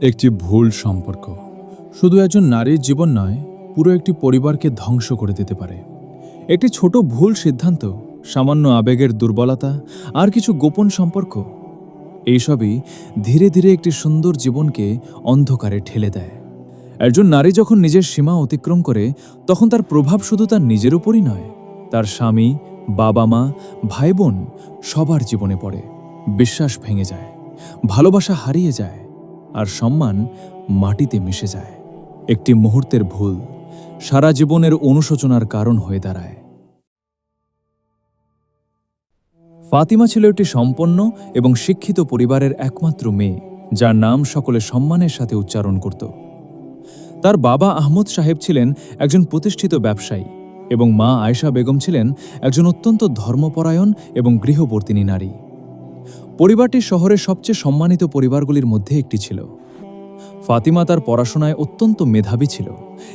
একটি ভুল সম্পর্ক শুধু একজন নারীর জীবন নয়, পুরো একটি পরিবারকে ধ্বংস করে দিতে পারে। একটি ছোট ভুল সিদ্ধান্ত, সামান্য আবেগের দুর্বলতা আর কিছু গোপন সম্পর্ক, এইসবই ধীরে ধীরে একটি সুন্দর জীবনকে অন্ধকারে ঠেলে দেয়। একজন নারী যখন নিজের সীমা অতিক্রম করে, তখন তার প্রভাব শুধু তার নিজের উপরই নয়, তার স্বামী, বাবা মা, ভাই বোন সবার জীবনে পড়ে। বিশ্বাস ভেঙে যায়, ভালোবাসা হারিয়ে যায়, আর সম্মান মাটিতে মিশে যায়। একটি মুহূর্তের ভুল সারা জীবনের অনুশোচনার কারণ হয়ে দাঁড়ায়। ফাতিমা ছিল একটি সম্পন্ন এবং শিক্ষিত পরিবারের একমাত্র মেয়ে, যার নাম সকলে সম্মানের সাথে উচ্চারণ করত। তার বাবা আহমদ সাহেব ছিলেন একজন প্রতিষ্ঠিত ব্যবসায়ী এবং মা আয়েশা বেগম ছিলেন একজন অত্যন্ত ধর্মপরায়ণ এবং গৃহবর্তিনী নারী। পরিবারটি শহরের সবচেয়ে সম্মানিত পরিবারগুলির মধ্যে একটি ছিল। ফাতিমা তার পড়াশোনায় অত্যন্ত মেধাবী ছিল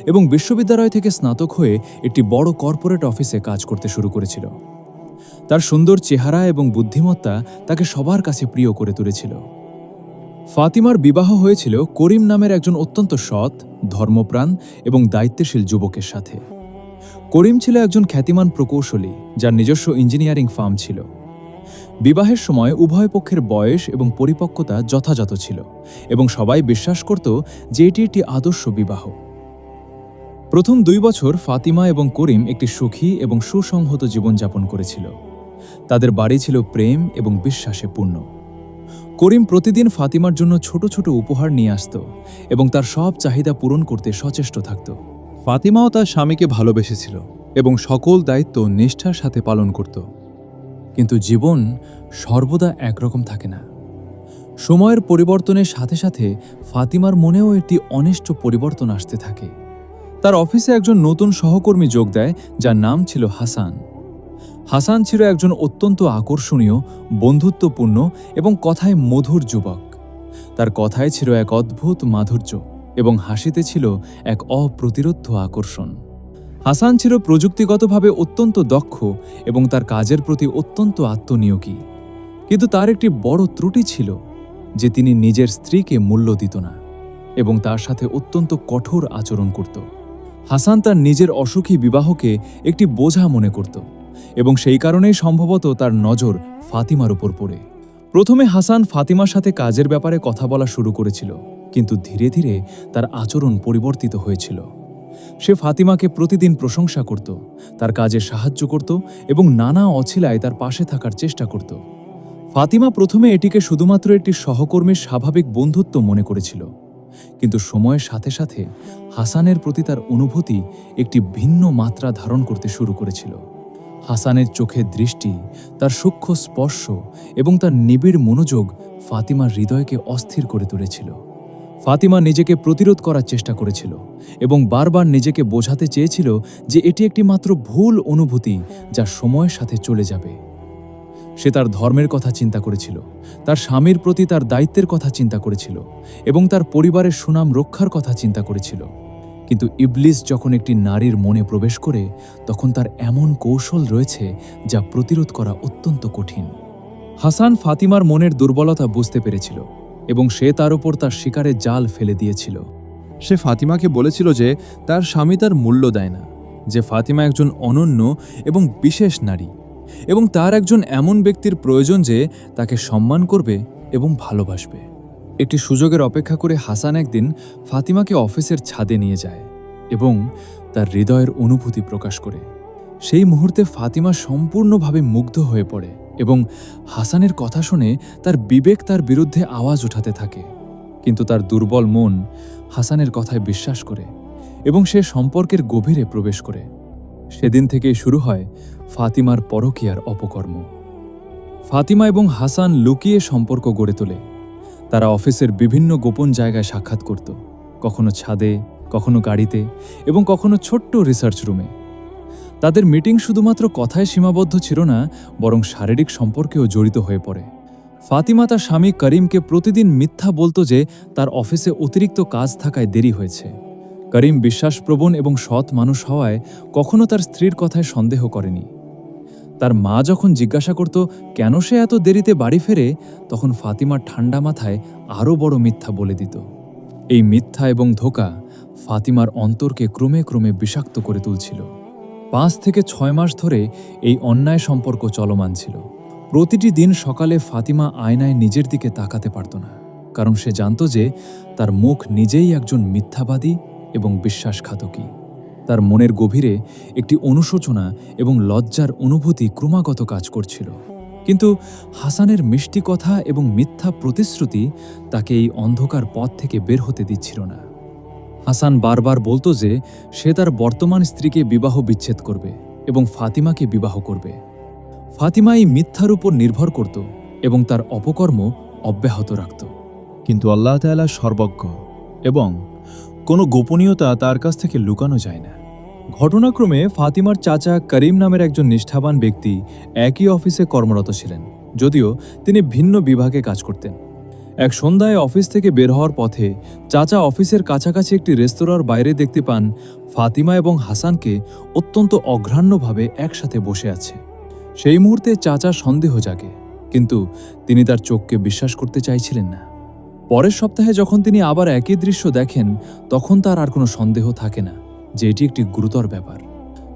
এবং বিশ্ববিদ্যালয় থেকে স্নাতক হয়ে একটি বড় কর্পোরেট অফিসে কাজ করতে শুরু করেছিল। তার সুন্দর চেহারা এবং বুদ্ধিমত্তা তাকে সবার কাছে প্রিয় করে তুলেছিল। ফাতিমার বিবাহ হয়েছিল করিম নামের একজন অত্যন্ত সৎ, ধর্মপ্রাণ এবং দায়িত্বশীল যুবকের সাথে। করিম ছিল একজন খ্যাতিমান প্রকৌশলী, যার নিজস্ব ইঞ্জিনিয়ারিং ফার্ম ছিল। বিবাহের সময় উভয় পক্ষের বয়স এবং পরিপক্কতা যথাযথ ছিল এবং সবাই বিশ্বাস করত যে এটি একটি আদর্শ বিবাহ। প্রথম 2 বছর ফাতিমা এবং করিম একটি সুখী এবং সুসংহত জীবনযাপন করেছিল। তাদের বাড়ি ছিল প্রেম এবং বিশ্বাসে পূর্ণ। করিম প্রতিদিন ফাতিমার জন্য ছোট ছোট উপহার নিয়ে আসত এবং তার সব চাহিদা পূরণ করতে সচেষ্ট থাকত। ফাতিমাও তার স্বামীকে ভালোবেসেছিল এবং সকল দায়িত্ব নিষ্ঠার সাথে পালন করত। কিন্তু জীবন সর্বদা একরকম থাকে না। সময়ের পরিবর্তনের সাথে সাথে ফাতিমার মনেও একটি অনিষ্ট পরিবর্তন আসতে থাকে। তার অফিসে একজন নতুন সহকর্মী যোগ দেয়, যার নাম ছিল হাসান। হাসান ছিল একজন অত্যন্ত আকর্ষণীয়, বন্ধুত্বপূর্ণ এবং কথায় মধুর যুবক। তার কথায় ছিল এক অদ্ভুত মাধুর্য এবং হাসিতে ছিল এক অপ্রতিরোধ্য আকর্ষণ। হাসান ছিল প্রযুক্তিগতভাবে অত্যন্ত দক্ষ এবং তার কাজের প্রতি অত্যন্ত আত্মনিয়োগী। কিন্তু তার একটি বড় ত্রুটি ছিল যে তিনি নিজের স্ত্রীকে মূল্য দিত না এবং তার সাথে অত্যন্ত কঠোর আচরণ করত। হাসান তার নিজের অসুখী বিবাহকে একটি বোঝা মনে করত এবং সেই কারণেই সম্ভবত তার নজর ফাতিমার উপর পড়ে। প্রথমে হাসান ফাতিমার সাথে কাজের ব্যাপারে কথা বলা শুরু করেছিল, কিন্তু ধীরে ধীরে তার আচরণ পরিবর্তিত হয়েছিল। সে ফাতিমাকে প্রতিদিন প্রশংসা করত, তার কাজে সাহায্য করত এবং নানা অছিলায় তার পাশে থাকার চেষ্টা করত। ফাতিমা প্রথমে এটিকে শুধুমাত্র একটি সহকর্মীর স্বাভাবিক বন্ধুত্ব মনে করেছিল, কিন্তু সময়ের সাথে সাথে হাসানের প্রতি তার অনুভূতি একটি ভিন্ন মাত্রা ধারণ করতে শুরু করেছিল। হাসানের চোখের দৃষ্টি, তার সূক্ষ্ম স্পর্শ এবং তার নিবিড় মনোযোগ ফাতিমার হৃদয়কে অস্থির করে তুলেছিল। ফাতিমা নিজেকে প্রতিরোধ করার চেষ্টা করেছিল এবং বারবার নিজেকে বোঝাতে চেয়েছিল যে এটি একটি মাত্র ভুল অনুভূতি, যা সময়ের সাথে চলে যাবে। সে তার ধর্মের কথা চিন্তা করেছিল, তার স্বামীর প্রতি তার দায়িত্বের কথা চিন্তা করেছিল এবং তার পরিবারের সুনাম রক্ষার কথা চিন্তা করেছিল। কিন্তু ইবলিস যখন একটি নারীর মনে প্রবেশ করে, তখন তার এমন কৌশল রয়েছে যা প্রতিরোধ করা অত্যন্ত কঠিন। হাসান ফাতিমার মনের দুর্বলতা বুঝতে পেরেছিল এবং সে তার উপর তার শিকারে জাল ফেলে দিয়েছিল। সে ফাতিমাকে বলেছিল যে তার স্বামী তার মূল্য দেয় না, যে ফাতিমা একজন অনন্য এবং বিশেষ নারী এবং তার একজন এমন ব্যক্তির প্রয়োজন যে তাকে সম্মান করবে এবং ভালোবাসবে। একটি সুযোগের অপেক্ষা করে হাসান একদিন ফাতিমাকে অফিসের ছাদে নিয়ে যায় এবং তার হৃদয়ের অনুভূতি প্রকাশ করে। সেই মুহূর্তে ফাতিমা সম্পূর্ণভাবে মুগ্ধ হয়ে পড়ে এবং হাসানের কথা শুনে তার বিবেক তার বিরুদ্ধে আওয়াজ উঠাতে থাকে। কিন্তু তার দুর্বল মন হাসানের কথায় বিশ্বাস করে এবং সে সম্পর্কের গভীরে প্রবেশ করে। সেদিন থেকেই শুরু হয় ফাতিমার পরকীয়ার অপকর্ম। ফাতিমা এবং হাসান লুকিয়ে সম্পর্ক গড়ে তোলে। তারা অফিসের বিভিন্ন গোপন জায়গায় সাক্ষাৎ করত, কখনো ছাদে, কখনো গাড়িতে এবং কখনো ছোট্ট রিসার্চ রুমে। তাদের মিটিং শুধুমাত্র কথায় সীমাবদ্ধ ছিল না, বরং শারীরিক সম্পর্কেও জড়িত হয়ে পড়ে। ফাতিমা তার স্বামী করিমকে প্রতিদিন মিথ্যা বলতো যে তার অফিসে অতিরিক্ত কাজ থাকায় দেরি হয়েছে। করিম বিশ্বাসপ্রবণ এবং সৎ মানুষ হওয়ায় কখনো তার স্ত্রীর কথায় সন্দেহ করেনি। তার মা যখন জিজ্ঞাসা করত কেন সে এত দেরিতে বাড়ি ফেরে, তখন ফাতিমা ঠান্ডা মাথায় আরও বড় মিথ্যা বলে দিত। এই মিথ্যা এবং ধোঁকা ফাতিমার অন্তরকে ক্রমে ক্রমে বিষাক্ত করে তুলছিল। 5 থেকে 6 মাস ধরে এই অন্যায় সম্পর্ক চলমান ছিল। প্রতিটি দিন সকালে ফাতিমা আয়নায় নিজের দিকে তাকাতে পারত না, কারণ সে জানত যে তার মুখ নিজেই একজন মিথ্যাবাদী এবং বিশ্বাসঘাতকী। তার মনের গভীরে একটি অনুশোচনা এবং লজ্জার অনুভূতি ক্রমাগত কাজ করছিল। কিন্তু হাসানের মিষ্টি কথা এবং মিথ্যা প্রতিশ্রুতি তাকে এই অন্ধকার পথ থেকে বের হতে দিচ্ছিল না। হাসান বারবার বলতো যে সে তার বর্তমান স্ত্রীকে বিবাহ বিচ্ছেদ করবে এবং ফাতিমাকে বিবাহ করবে। ফাতিমা এই মিথ্যার উপর নির্ভর করত এবং তার অপকর্ম অব্যাহত রাখত। কিন্তু আল্লাহ তাআলা সর্বজ্ঞ এবং কোনো গোপনীয়তা তার কাছ থেকে লুকানো যায় না। ঘটনাক্রমে ফাতিমার চাচা করিম নামের একজন নিষ্ঠাবান ব্যক্তি একই অফিসে কর্মরত ছিলেন, যদিও তিনি ভিন্ন বিভাগে কাজ করতেন। এক সন্ধ্যায় অফিস থেকে বের হওয়ার পথে চাচা অফিসের কাছাকাছি একটি রেস্তোরাঁর বাইরে দেখতে পান ফাতিমা এবং হাসানকে অত্যন্ত অঘ্রাণ্যভাবে একসাথে বসে আছে। সেই মুহূর্তে চাচা সন্দেহ জাগে, কিন্তু তিনি তার চোখকে বিশ্বাস করতে চাইছিলেন না। পরের সপ্তাহে যখন তিনি আবার একই দৃশ্য দেখেন, তখন তার আর কোনো সন্দেহ থাকে না যে এটি একটি গুরুতর ব্যাপার।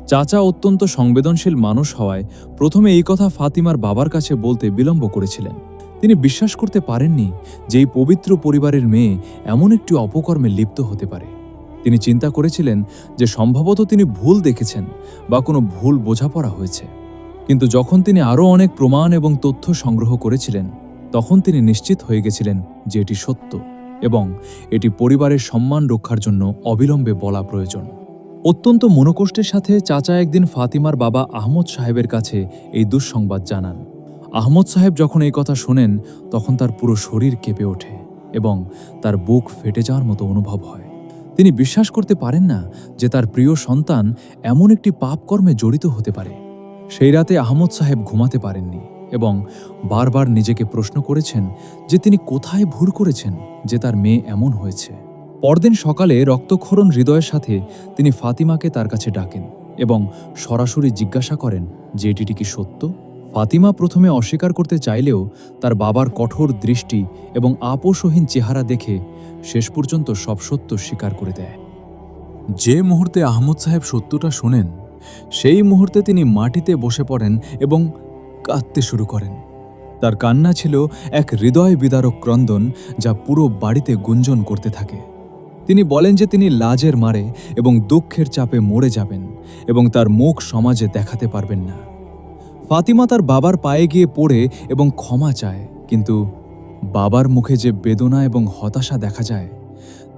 চাচা অত্যন্ত সংবেদনশীল মানুষ হওয়ায় প্রথমে এই কথা ফাতিমার বাবার কাছে বলতে বিলম্ব করেছিলেন। তিনি বিশ্বাস করতে পারেননি যে এই পবিত্র পরিবারের মেয়ে এমন একটি অপকর্মে লিপ্ত হতে পারে। তিনি চিন্তা করেছিলেন যে সম্ভবত তিনি ভুল দেখেছেন বা কোনো ভুল বোঝাপড়া হয়েছে। কিন্তু যখন তিনি আরও অনেক প্রমাণ এবং তথ্য সংগ্রহ করেছিলেন, তখন তিনি নিশ্চিত হয়ে গেছিলেন যে এটি সত্য এবং এটি পরিবারের সম্মান রক্ষার জন্য অবিলম্বে বলা প্রয়োজন। অত্যন্ত মনোকষ্টের সাথে চাচা একদিন ফাতিমার বাবা আহমদ সাহেবের কাছে এই দুঃসংবাদ জানান। আহমদ সাহেব যখন এই কথা শোনেন, তখন তার পুরো শরীর কেঁপে ওঠে এবং তার বুক ফেটে যাওয়ার মতো অনুভব হয়। তিনি বিশ্বাস করতে পারেন না যে তার প্রিয় সন্তান এমন একটি পাপকর্মে জড়িত হতে পারে। সেই রাতে আহমদ সাহেব ঘুমাতে পারেননি এবং বারবার নিজেকে প্রশ্ন করেছেন যে তিনি কোথায় ভুল করেছেন যে তার মেয়ে এমন হয়েছে। পরদিন সকালে রক্তক্ষরণ হৃদয়ের সাথে তিনি ফাতিমাকে তার কাছে ডাকেন এবং সরাসরি জিজ্ঞাসা করেন যে এটি কি সত্য। ফাতিমা প্রথমে অস্বীকার করতে চাইলেও তার বাবার কঠোর দৃষ্টি এবং আপোষহীন চেহারা দেখে শেষ পর্যন্ত সব সত্য স্বীকার করে দেয়। যে মুহূর্তে আহমদ সাহেব সত্যটা শোনেন, সেই মুহূর্তে তিনি মাটিতে বসে পড়েন এবং কাঁদতে শুরু করেন। তার কান্না ছিল এক হৃদয় বিদারক ক্রন্দন, যা পুরো বাড়িতে গুঞ্জন করতে থাকে। তিনি বলেন যে তিনি লাজের মারে এবং দুঃখের চাপে মরে যাবেন এবং তার মুখ সমাজে দেখাতে পারবেন না। ফাতিমা তার বাবার পায়ে গিয়ে পড়ে এবং ক্ষমা চায়, কিন্তু বাবার মুখে যে বেদনা এবং হতাশা দেখা যায়,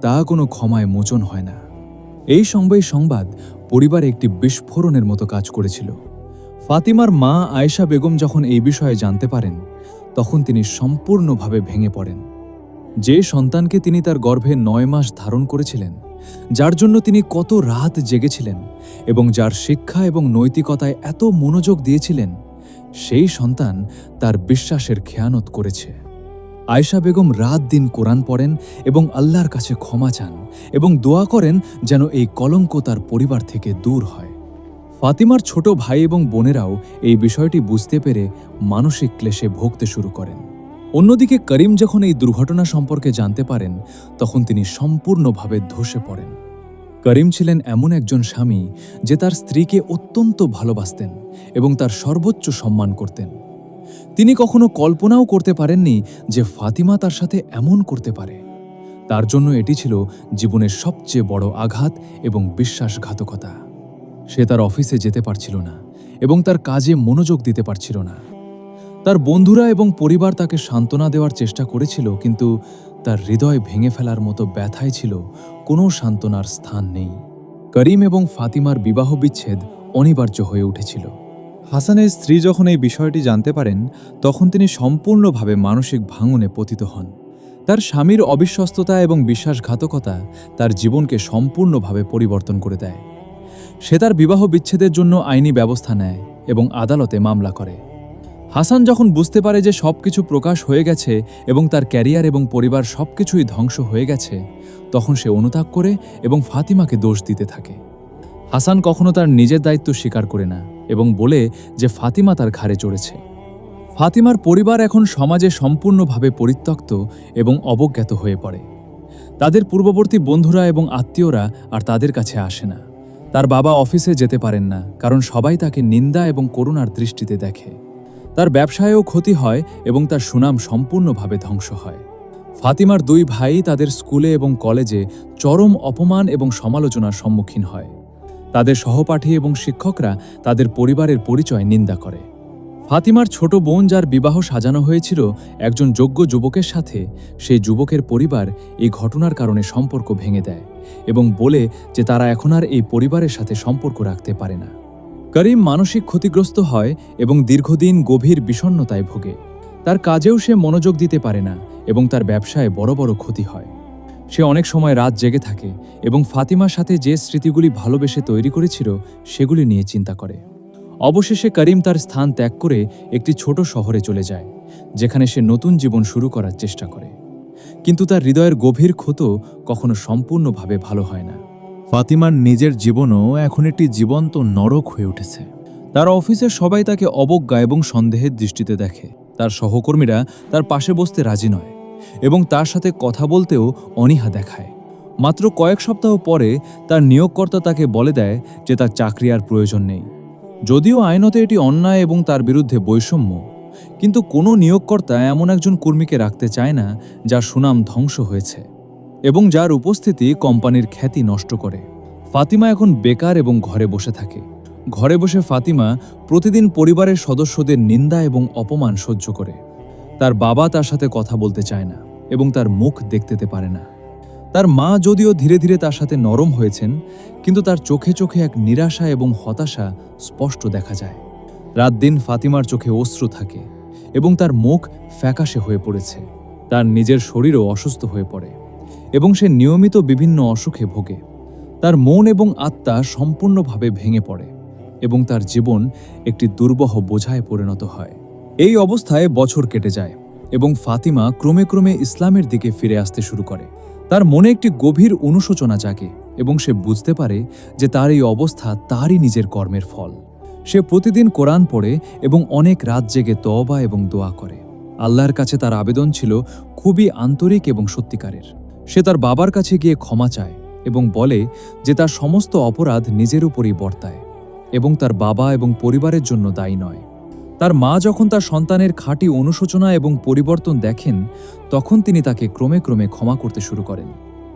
তা কোনো ক্ষমায় মোচন হয় না। এই সংবাদ পরিবারে একটি বিস্ফোরণের মতো কাজ করেছিল। ফাতিমার মা আয়েশা বেগম যখন এই বিষয়ে জানতে পারেন, তখন তিনি সম্পূর্ণভাবে ভেঙে পড়েন। যে সন্তানকে তিনি তার গর্ভে 9 মাস ধারণ করেছিলেন, যার জন্য তিনি কত রাত জেগেছিলেন এবং যার শিক্ষা এবং নৈতিকতায় এত মনোযোগ দিয়েছিলেন, সেই সন্তান তার বিশ্বাসের খেয়ানত করেছে। আয়েশা বেগম রাত দিন কোরআন পড়েন এবং আল্লাহর কাছে ক্ষমা চান এবং দোয়া করেন যেন এই কলঙ্ক তার পরিবার থেকে দূর হয়। ফাতিমার ছোট ভাই এবং বোনেরাও এই বিষয়টি বুঝতে পেরে মানসিক ক্লেশে ভুগতে শুরু করেন। অন্যদিকে করিম যখন এই দুর্ঘটনা সম্পর্কে জানতে পারেন, তখন তিনি সম্পূর্ণভাবে ধসে পড়েন। করিম ছিলেন এমন একজন স্বামী যে তার স্ত্রীকে অত্যন্ত ভালোবাসতেন এবং তার সর্বোচ্চ সম্মান করতেন। তিনি কখনো কল্পনাও করতে পারেননি যে ফাতিমা তার সাথে এমন করতে পারে। তার জন্য এটি ছিল জীবনের সবচেয়ে বড় আঘাত এবং বিশ্বাসঘাতকতা। সে তার অফিসে যেতে পারছিল না এবং তার কাজে মনোযোগ দিতে পারছিল না। তার বন্ধুরা এবং পরিবার তাকে সান্ত্বনা দেওয়ার চেষ্টা করেছিল, কিন্তু তার হৃদয় ভেঙে ফেলার মতো ব্যথায় ছিল কোনো সান্ত্বনার স্থান নেই। করিম এবং ফাতিমার বিবাহ বিচ্ছেদ অনিবার্য হয়ে উঠেছিল। হাসানের স্ত্রী যখন এই বিষয়টি জানতে পারেন, তখন তিনি সম্পূর্ণভাবে মানসিক ভাঙনে পতিত হন। তার স্বামীর অবিশ্বস্ততা এবং বিশ্বাসঘাতকতা তার জীবনকে সম্পূর্ণভাবে পরিবর্তন করে দেয়। সে তার বিবাহ বিচ্ছেদের জন্য আইনি ব্যবস্থা নেয় এবং আদালতে মামলা করে। হাসান যখন বুঝতে পারে যে সবকিছু প্রকাশ হয়ে গেছে এবং তার ক্যারিয়ার এবং পরিবার সবকিছুই ধ্বংস হয়ে গেছে, তখন সে অনুতাপ করে এবং ফাতিমাকে দোষ দিতে থাকে। হাসান কখনো তার নিজের দায়িত্ব স্বীকার করে না এবং বলে যে ফাতিমা তার ঘাড়ে চড়েছে। ফাতিমার পরিবার এখন সমাজে সম্পূর্ণভাবে পরিত্যক্ত এবং অবজ্ঞাত হয়ে পড়ে। তাদের পূর্ববর্তী বন্ধুরা এবং আত্মীয়রা আর তাদের কাছে আসে না। তার বাবা অফিসে যেতে পারেন না, কারণ সবাই তাকে নিন্দা এবং করুণার দৃষ্টিতে দেখে। তার ব্যবসায়েও ক্ষতি হয় এবং তার সুনাম সম্পূর্ণভাবে ধ্বংস হয়। ফাতিমার 2 ভাই তাদের স্কুলে এবং কলেজে চরম অপমান এবং সমালোচনার সম্মুখীন হয়। তাদের সহপাঠী এবং শিক্ষকরা তাদের পরিবারের পরিচয় নিন্দা করে। ফাতিমার ছোট বোন, যার বিবাহ সাজানো হয়েছিল একজন যোগ্য যুবকের সাথে, সেই যুবকের পরিবার এই ঘটনার কারণে সম্পর্ক ভেঙে দেয় এবং বলে যে তারা এখন আর এই পরিবারের সাথে সম্পর্ক রাখতে পারে না। করিম মানসিক ক্ষতিগ্রস্ত হয় এবং দীর্ঘদিন গভীর বিষণ্ণতায় ভোগে। তার কাজেও সে মনোযোগ দিতে পারে না এবং তার ব্যবসায় বড় বড় ক্ষতি হয়। সে অনেক সময় রাত জেগে থাকে এবং ফাতিমার সাথে যে স্মৃতিগুলি ভালোবেসে তৈরি করেছিল সেগুলি নিয়ে চিন্তা করে। অবশেষে করিম তার স্থান ত্যাগ করে একটি ছোট শহরে চলে যায়, যেখানে সে নতুন জীবন শুরু করার চেষ্টা করে। কিন্তু তার হৃদয়ের গভীর ক্ষত কখনো সম্পূর্ণভাবে ভালো হয় না। ফাতিমার নিজের জীবনও এখন একটি জীবন্ত নরক হয়ে উঠেছে। তার অফিসের সবাই তাকে অবজ্ঞা এবং সন্দেহের দৃষ্টিতে দেখে। তার সহকর্মীরা তার পাশে বসতে রাজি নয় এবং তার সাথে কথা বলতেও অনীহা দেখায়। মাত্র কয়েক সপ্তাহ পরে তার নিয়োগকর্তা তাকে বলে দেয় যে তার চাকরি আর প্রয়োজন নেই। যদিও আইনতে এটি অন্যায় এবং তার বিরুদ্ধে বৈষম্য, কিন্তু কোনো নিয়োগকর্তা এমন একজন কর্মীকে রাখতে চায় না যার সুনাম ধ্বংস হয়েছে এবং যার উপস্থিতি কোম্পানির খ্যাতি নষ্ট করে। ফাতিমা এখন বেকার এবং ঘরে বসে থাকে। ঘরে বসে ফাতিমা প্রতিদিন পরিবারের সদস্যদের নিন্দা এবং অপমান সহ্য করে। তার বাবা তার সাথে কথা বলতে চায় না এবং তার মুখ দেখতে পারে না। তার মা যদিও ধীরে ধীরে তার সাথে নরম হয়েছেন, কিন্তু তার চোখে চোখে এক নিরাশা এবং হতাশা স্পষ্ট দেখা যায়। রাত দিন ফাতিমার চোখে অশ্রু থাকে এবং তার মুখ ফ্যাকাশে হয়ে পড়েছে। তার নিজের শরীরও অসুস্থ হয়ে পড়ে এবং সে নিয়মিত বিভিন্ন অসুখে ভোগে। তার মন এবং আত্মা সম্পূর্ণভাবে ভেঙে পড়ে এবং তার জীবন একটি দুর্বহ বোঝায় পরিণত হয়। এই অবস্থায় বছর কেটে যায় এবং ফাতিমা ক্রমে ক্রমে ইসলামের দিকে ফিরে আসতে শুরু করে। তার মনে একটি গভীর অনুশোচনা জাগে এবং সে বুঝতে পারে যে তার এই অবস্থা তারই নিজের কর্মের ফল। সে প্রতিদিন কোরআন পড়ে এবং অনেক রাত জেগে তওবা এবং দোয়া করে। আল্লাহর কাছে তার আবেদন ছিল খুবই আন্তরিক এবং সত্যিকারের। সে তার বাবার কাছে গিয়ে ক্ষমা চায় এবং বলে যে তার সমস্ত অপরাধ নিজের উপরই বর্তায় এবং তার বাবা এবং পরিবারের জন্য দায়ী নয়। তার মা যখন তার সন্তানের খাঁটি অনুশোচনা এবং পরিবর্তন দেখেন, তখন তিনি তাকে ক্রমে ক্রমে ক্ষমা করতে শুরু করেন।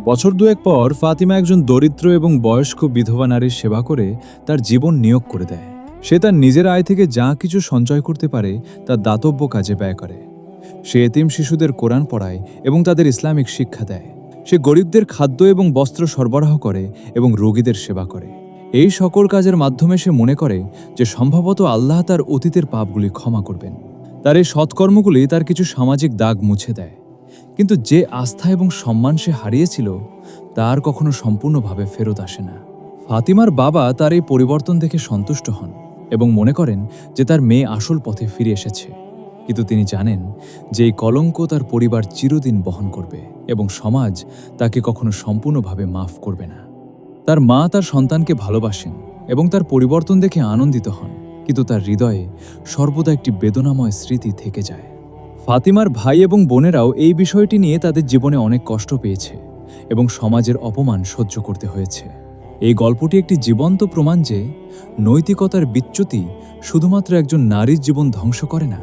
বছর 2 পর ফাতিমা একজন দরিদ্র এবং বয়স্ক বিধবা নারীর সেবা করে তার জীবন নিয়োগ করে দেয়। সে তার নিজের আয় থেকে যা কিছু সঞ্চয় করতে পারে তা দাতব্য কাজে ব্যয় করে। সে এতিম শিশুদের কোরআন পড়ায় এবং তাদের ইসলামিক শিক্ষা দেয়। সে গরিবদের খাদ্য এবং বস্ত্র সরবরাহ করে এবং রোগীদের সেবা করে। এই সকল কাজের মাধ্যমে সে মনে করে যে সম্ভবত আল্লাহ তার অতীতের পাপগুলি ক্ষমা করবেন। তার এই সৎকর্মগুলি তার কিছু সামাজিক দাগ মুছে দেয়, কিন্তু যে আস্থা এবং সম্মান সে হারিয়েছিল তার কখনো সম্পূর্ণভাবে ফেরত আসে না। ফাতিমার বাবা তার এই পরিবর্তন দেখে সন্তুষ্ট হন এবং মনে করেন যে তার মেয়ে আসল পথে ফিরে এসেছে। কিন্তু তিনি জানেন যে এই কলঙ্ক তার পরিবার চিরদিন বহন করবে এবং সমাজ তাকে কখনো সম্পূর্ণভাবে মাফ করবে না। তার মা তার সন্তানকে ভালোবাসেন এবং তার পরিবর্তন দেখে আনন্দিত হন, কিন্তু তার হৃদয়ে সর্বদা একটি বেদনাময় স্মৃতি থেকে যায়। ফাতিমার ভাই এবং বোনেরাও এই বিষয়টি নিয়ে তাদের জীবনে অনেক কষ্ট পেয়েছে এবং সমাজের অপমান সহ্য করতে হয়েছে। এই গল্পটি একটি জীবন্ত প্রমাণ যে নৈতিকতার বিচ্যুতি শুধুমাত্র একজন নারীর জীবন ধ্বংস করে না,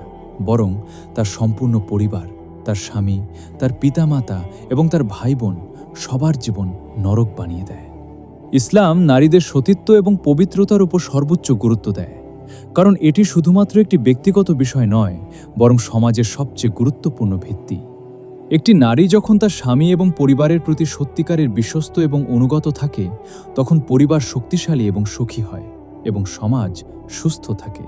বরং তার সম্পূর্ণ পরিবার, তার স্বামী, তার পিতামাতা এবং তার ভাই বোন সবার জীবন নরক বানিয়ে দেয়। ইসলাম নারীদের সতীত্ব এবং পবিত্রতার উপর সর্বোচ্চ গুরুত্ব দেয়, কারণ এটি শুধুমাত্র একটি ব্যক্তিগত বিষয় নয়, বরং সমাজের সবচেয়ে গুরুত্বপূর্ণ ভিত্তি। একটি নারী যখন তার স্বামী এবং পরিবারের প্রতি সত্যিকারের বিশ্বস্ত এবং অনুগত থাকে, তখন পরিবার শক্তিশালী এবং সুখী হয় এবং সমাজ সুস্থ থাকে।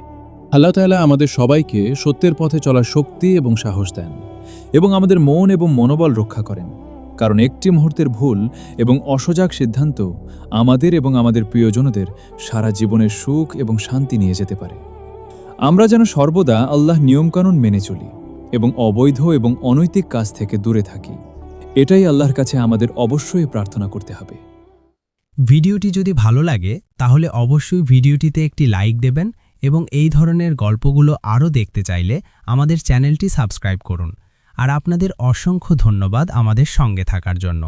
আল্লাহ তাআলা আমাদের সবাইকে সত্যের পথে চলার শক্তি এবং সাহস দেন এবং আমাদের মন এবং মনোবল রক্ষা করেন, কারণ একটি মুহূর্তের ভুল এবং অসজাগ সিদ্ধান্ত আমাদের এবং আমাদের প্রিয়জনদের সারা জীবনের সুখ এবং শান্তি নিয়ে যেতে পারে। আমরা যেন সর্বদা আল্লাহ নিয়মকানুন মেনে চলি এবং অবৈধ এবং অনৈতিক কাজ থেকে দূরে থাকি। এটাই আল্লাহর কাছে আমাদের অবশ্যই প্রার্থনা করতে হবে। ভিডিওটি যদি ভালো লাগে তাহলে অবশ্যই ভিডিওটিতে একটি লাইক দেবেন এবং এই ধরনের গল্পগুলো আরও দেখতে চাইলে আমাদের চ্যানেলটি সাবস্ক্রাইব করুন। আর আপনাদের অসংখ্য ধন্যবাদ আমাদের সঙ্গে থাকার জন্য।